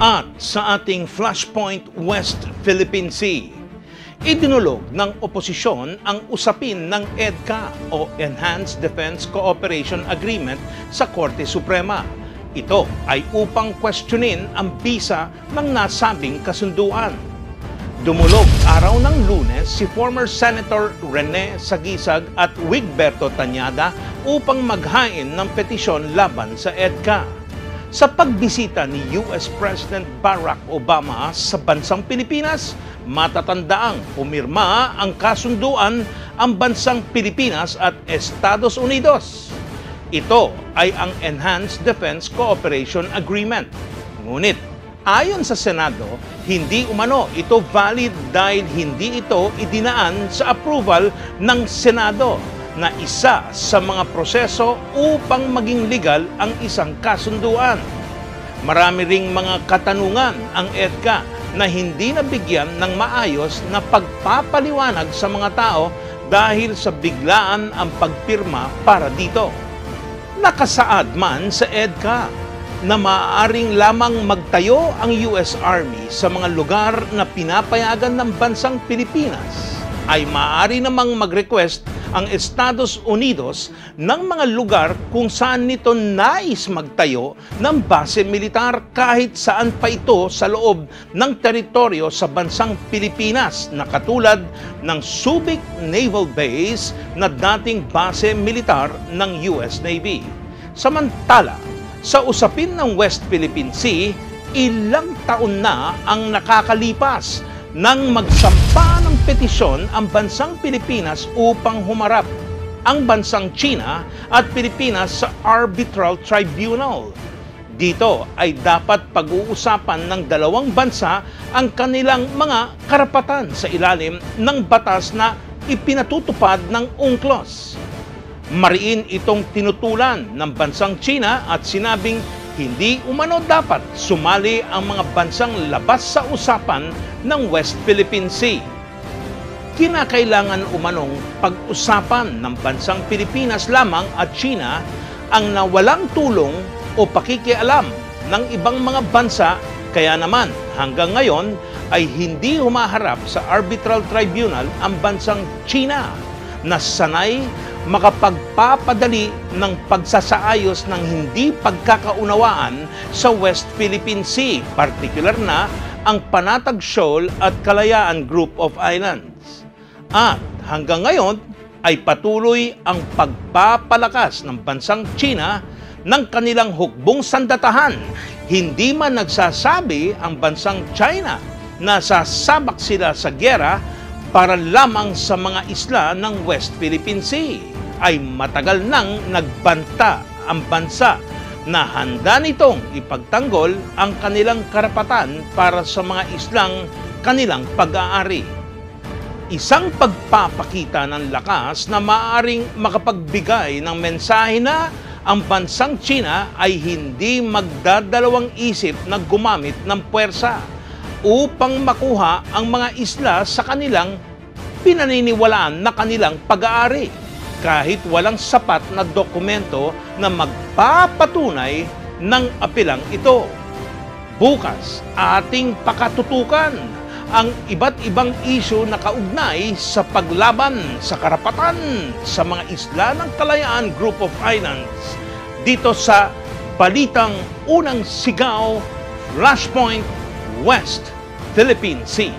At sa ating Flashpoint West Philippine Sea, idinulog ng oposisyon ang usapin ng EDCA o Enhanced Defense Cooperation Agreement sa Korte Suprema. Ito ay upang questionin ang bisa ng nasabing kasunduan. Dumulog araw ng Lunes si former Senator Rene Sagisag at Wigberto Tañada upang maghain ng petisyon laban sa EDCA. Sa pagbisita ni US President Barack Obama sa bansang Pilipinas, matatandaang pumirma ang kasunduan ang bansang Pilipinas at Estados Unidos. Ito ay ang Enhanced Defense Cooperation Agreement. Ngunit, ayon sa Senado, hindi umano ito valid dahil hindi ito idinaan sa approval ng Senado na isa sa mga proseso upang maging legal ang isang kasunduan. Marami ring mga katanungan ang EDCA na hindi nabigyan ng maayos na pagpapaliwanag sa mga tao dahil sa biglaan ang pagpirma para dito. Nakasaad man sa EDCA na maaaring lamang magtayo ang US Army sa mga lugar na pinapayagan ng bansang Pilipinas, ay maaari namang mag-request ang Estados Unidos ng mga lugar kung saan nito nais magtayo ng base militar kahit saan pa ito sa loob ng teritoryo sa bansang Pilipinas na katulad ng Subic Naval Base na dating base militar ng US Navy. Samantala, sa usapin ng West Philippine Sea, ilang taon na ang nakakalipas nang magsampa ng petisyon ang bansang Pilipinas upang humarap ang bansang China at Pilipinas sa Arbitral Tribunal. Dito ay dapat pag-uusapan ng dalawang bansa ang kanilang mga karapatan sa ilalim ng batas na ipinatutupad ng UNCLOS. Mariin itong tinutulan ng bansang China at sinabing hindi umano dapat sumali ang mga bansang labas sa usapan ng West Philippine Sea. Kinakailangan umanong pag-usapan ng bansang Pilipinas lamang at China ang nawalang tulong o pakikialam ng ibang mga bansa, kaya naman hanggang ngayon ay hindi humaharap sa Arbitral Tribunal ang bansang China na sanay makapagpapadali ng pagsasaayos ng hindi pagkakaunawaan sa West Philippine Sea, partikular na ang Panatag Shoal at Kalayaan Group of Islands. At hanggang ngayon ay patuloy ang pagpapalakas ng bansang China ng kanilang hukbong sandatahan. Hindi man nagsasabi ang bansang China na sasabak sila sa giyera para lamang sa mga isla ng West Philippine Sea, ay matagal nang nagbanta ang bansa na handa nitong ipagtanggol ang kanilang karapatan para sa mga islang kanilang pag-aari. Isang pagpapakita ng lakas na maaaring makapagbigay ng mensahe na ang bansang China ay hindi magdadalawang isip na gumamit ng puwersa upang makuha ang mga isla sa kanilang pinaniniwalaan na kanilang pag-aari, kahit walang sapat na dokumento na magpapatunay ng apilang ito. Bukas, ating pakatutukan ang iba't ibang isyu na kaugnay sa paglaban sa karapatan sa mga isla ng Kalayaan Group of Islands dito sa Balitang Unang Sigaw, Flashpoint West Philippine Sea.